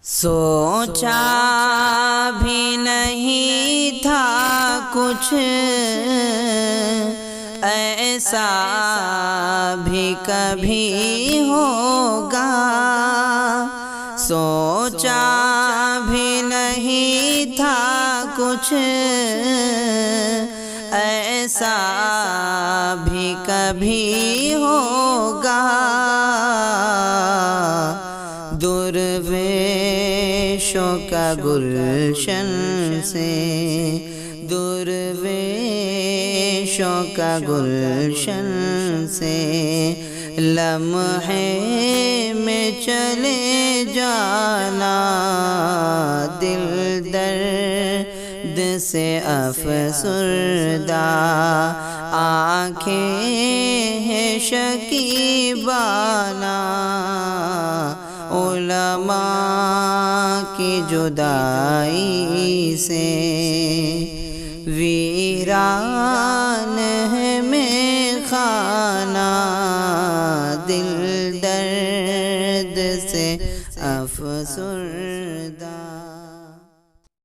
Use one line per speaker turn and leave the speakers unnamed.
سوچا بھی نہیں تھا کچھ ایسا بھی کبھی ہوگا، سوچا بھی نہیں تھا کچھ ایسا بھی کبھی ہوگا، درویشوں کا گلشن سے، درویشوں کا گلشن سے لمحے میں چلے جانا، دل درد سے افسردہ، آنکھیں ہیں شکیبانہ، علماء کی جدائی سے ویران ہے میخانہ، دل درد سے افسردہ۔